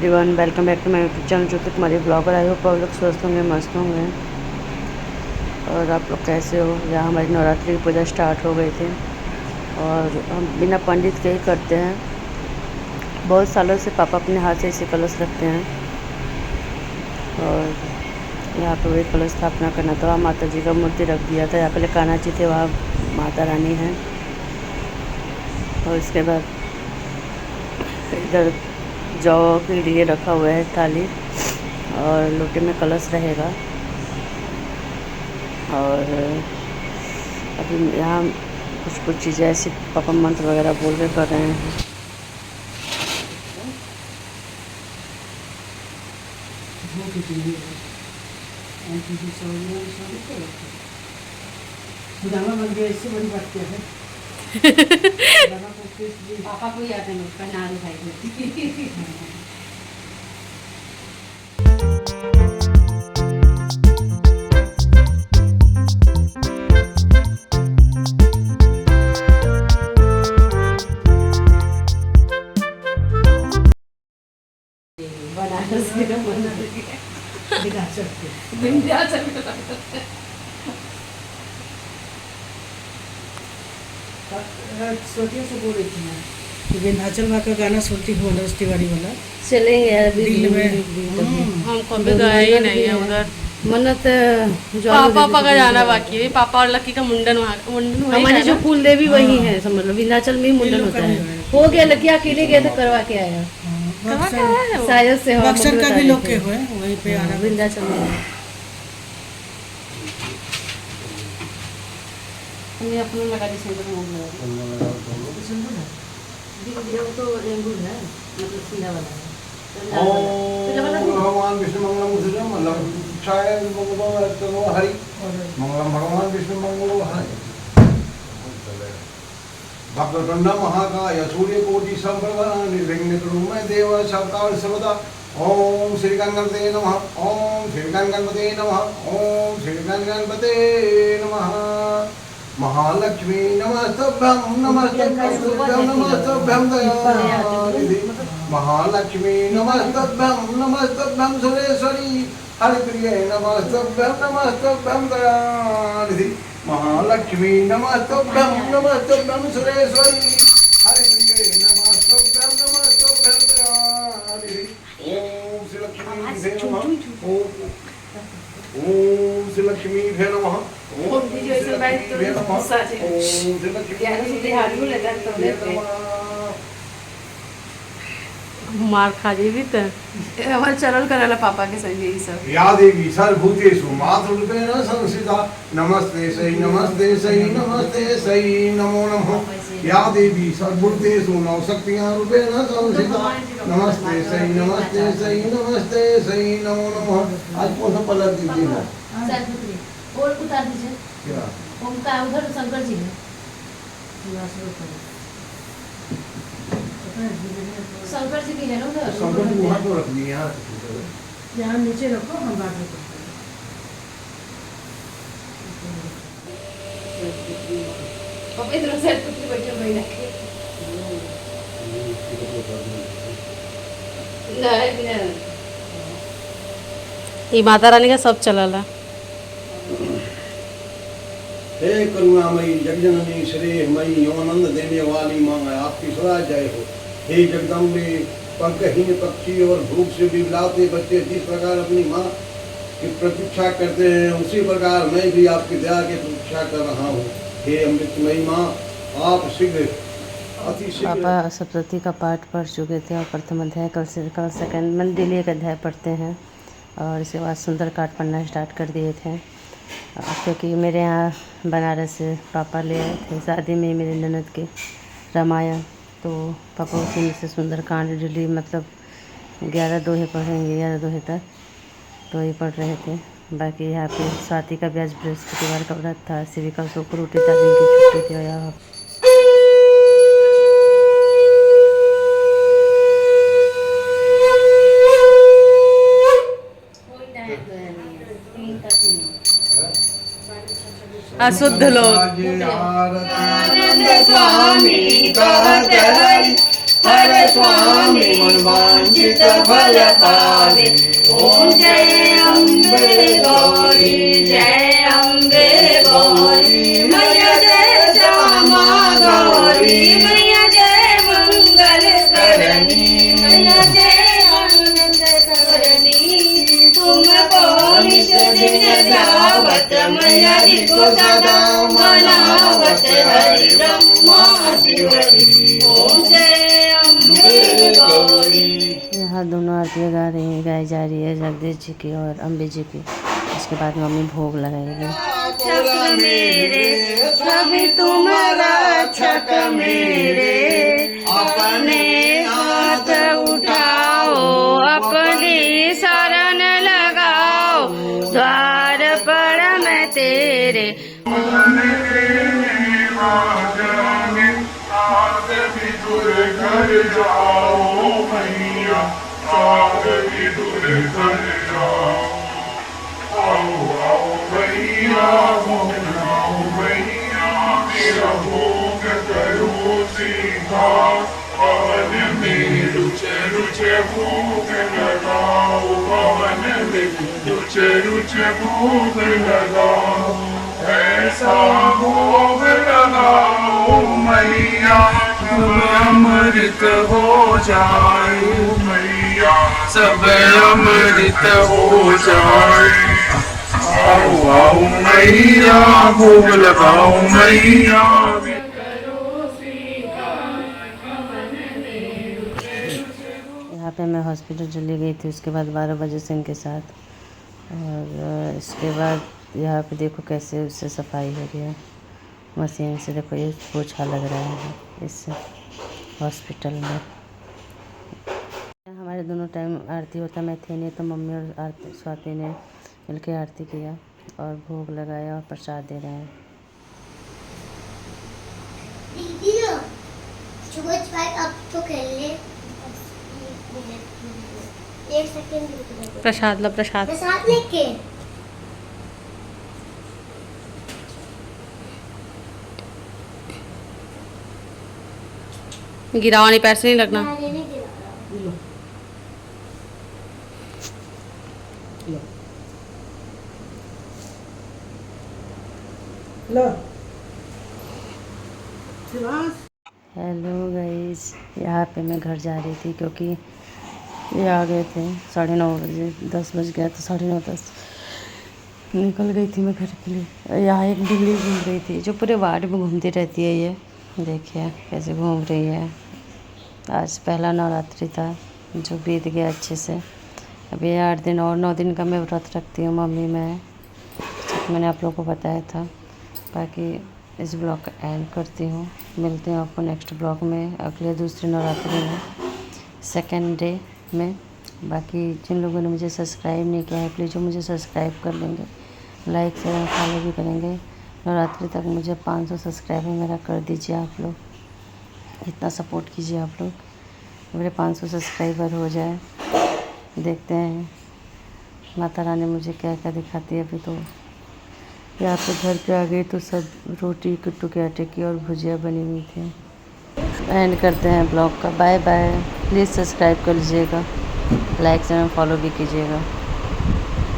Everyone, welcome back to my YouTube channel Jyoti Kumari blogger. I hope आप लोग स्वस्थ होंगे, मस्त होंगे। और आप लोग कैसे हो? यहाँ हमारी नवरात्रि की पूजा स्टार्ट हो गई थी और हम बिना पंडित के ही करते हैं। बहुत सालों से पापा अपने हाथ से इसे कलश रखते हैं और यहाँ पर वही कलश स्थापना करना था। वहाँ माता जी का मूर्ति रख दिया था। यहाँ पहले कान्हा जी थे, वहाँ माता रानी हैं। और इसके बाद इधर जौ के लिए रखा हुआ है थाली और लोटे में कलश रहेगा। और अभी यहाँ कुछ चीज़ें ऐसी पापा मंत्र वगैरह बोल के कर रहे हैं। पापा को याद है उसका नारू भाई बनारस के विंध्याचल विंध्याचल माँ का गाना सुनती हूँ, मनोज तिवारी वाला। चलेंगे अभी दिल में हम कभी गए ही नहीं है उधर। मन्नत पापा का जाना बाकी है। पापा और लकी का मुंडन मुंडन हमारी जो कुल देवी वही है, समझ लो विंध्याचल में ही मुंडन होता है। हो गया, लकी अकेले गए थे, करवा के आया शायद से। बक्सर का भी लोग के हुए वहीं पे आना। विंध्याचल में हमने अपने लगा दी तो रेंगू है, मतलब सीधा वाला है। भगवान विष्णु मंगलम शायद हरि मंगलम भगवान विष्णु मंगलो हरि भक्तंड महाकाय सूर्यकोटि संप्रभा निर्विघ्न कुरु मे देव सर्वकाल सर्वदा। ओम श्री गणपते नमः। ओम श्री गणपते नमः। ओम श्री गणपते नमः। महालक्ष्मी नमस्तभ्यं नमस्तभ्यं नमस्तभ्यं दयानिधि। महालक्ष्मी नमस्तभ्यं नमस्तभ्यं सुरेश्वरी हरिप्रिये नमस्तभ्यं नमस्तभ्यं दयानिधि। महालक्ष्मी नमस्तभ्यं नमस्तभ्यं सुरेश्वरी हरिप्रिये नमस्तभ्यं नमस्तभ्यं दयानिधि। ओम श्री लक्ष्मी नमः। ओम श्री लक्ष्मी नमः। मार खा जेबी त हमारे चरण करेला पापा के संग यही सब। या देवी सर्वभूतेषु मातृरूपेण संस्थिता नमस्ते सई नमस्ते सई नमस्ते सई नमो नमः। या देवी सर्वभूतेषु नवशक्तियां रूपेण संस्थिता नमस्ते सई नमस्ते सई नमस्ते सई नमो नमः। आज कौन सा पलट दीजिए ना और उतार दीजिए। क्या उनका उधर शंकर जी है, शंकर जी की है ना उधर। शंकर जी वहाँ तो रख दिए यहाँ नीचे रखो, हम बात में पापा इधर से कुछ बैठे भाई रखे नहीं। ये माता रानी का सब चलला। हे करुणामयी जगजननी श्रेयमयी योमानंद देने वाली माँ, आपकी सदा जय हो। हे जगदम्बे, पंखहीन पक्षी और भूख से बिललाते बच्चे जिस प्रकार अपनी माँ की प्रतीक्षा करते हैं, उसी प्रकार मैं भी आपकी दया की प्रतीक्षा कर रहा हूँ। हे अमृतमयी माँ, आप शीघ्र पापा सप्तशती का पाठ पढ़ चुके थे और प्रथम अध्याय कल सेकंड मन डेली एक अध्याय पढ़ते हैं और इसके बाद सुंदर कांड पढ़ना स्टार्ट कर दिए थे। क्योंकि मेरे यहाँ बनारस से पापा ले आए थे शादी में मेरे ननद के रामायण, तो पापा उसी में से सुंदर कांड डेली मतलब 11 दोहे पढ़ेंगे, 11 दोहे तक तो ये पढ़ रहे थे। बाकी यहाँ पे स्वाति का ब्याज बृहस्पतिवार का व्रत था, शिविका शुक्र उठी था, दिन की छुट्टी थी। और यहाँ अशुद्ध लोग स्वामी हर स्वामी मनवांछित फल पावे। ओम जय अम्बे गौरी, जय अम्बे गौरी, मैया जय श्यामा गौरी, मैया जय मंगल करनी, मैया जय आनंद करनी। तुमको निज दिन ध्यावत, मैया जी को सदा मनावत, हरि ब्रह्मा शिवरी। ओम जय अम्बे गौरी। यहाँ दोनों आरतियाँ गाई जा रही है, जगदीश जी की और अम्बे जी की। इसके बाद मम्मी भोग लगाएगी। रक्षक मेरे स्वामी तुम रक्षक मेरे, अपने हाथ उठाओ अपनी शरण लगाओ, द्वार पर मैं तेरे। घर जाओ मैया, साग भी दूर घर जाओ। आओ आओ मैया, आओ मैया, मेरा भोग करो सीधा, पवन में रुचे रुचे भोग लगाओ, पवन में रुचे रुचे भोग लगाओ, ऐसा भोग लगाओ मैया अमृत हो जाए, मैया सब अमृत हो जाए। आओ आओ मैया, भोग लगाओ मैया। यहाँ पे मैं हॉस्पिटल चली गई थी, उसके बाद 12 बजे से इनके साथ। और इसके बाद यहाँ पे देखो कैसे उससे सफाई हो रही है मशीन से। देखो ये पोछा लग रहा है इससे हॉस्पिटल में। हमारे दोनों टाइम आरती होता, मैं थी नहीं तो मम्मी और आरती स्वाति ने मिलकर आरती किया और भोग लगाया और प्रसाद दे रहे हैं। अब तो खेल ले, एक सेकंड। प्रसाद लो, प्रसाद प्रसाद लेके गिरावानी पैर से नहीं लगना। लो हेलो गाइस, यहाँ पे मैं घर जा रही थी क्योंकि ये आ गए थे 9:30 बजे। 10 बज गया तो 9:30 10 निकल गई थी मैं घर के लिए। यहाँ एक बिल्ली घूम रही थी जो पूरे वार्ड में घूमती रहती है। ये देखिए कैसे घूम रही है। आज पहला नवरात्रि था जो बीत गया अच्छे से। अभी 8 दिन और 9 दिन का मैं व्रत रखती हूँ मम्मी। मैंने आप लोगों को बताया था। बाकी इस ब्लॉग का एंड करती हूँ। मिलते हैं आपको नेक्स्ट ब्लॉग में अगले दूसरे नवरात्रि में, सेकेंड डे में। बाकी जिन लोगों ने मुझे सब्सक्राइब नहीं किया है प्लीज़ वो मुझे सब्सक्राइब कर लेंगे, लाइक शेयर फॉलो भी करेंगे। नवरात्रि तक मुझे 500 सब्सक्राइबर मेरा कर दीजिए आप लोग। इतना सपोर्ट कीजिए आप लोग, मेरे 500 सब्सक्राइबर हो जाए। देखते हैं माता रानी मुझे क्या क्या दिखाती है। अभी तो यहाँ पे घर पे आ गई तो सब रोटी कुट्टू के आटे की और भुजिया बनी हुई थी। एंड करते हैं ब्लॉग का। Bye bye. प्लीज़ सब्सक्राइब कर लीजिएगा, लाइक एंड फॉलो भी कीजिएगा।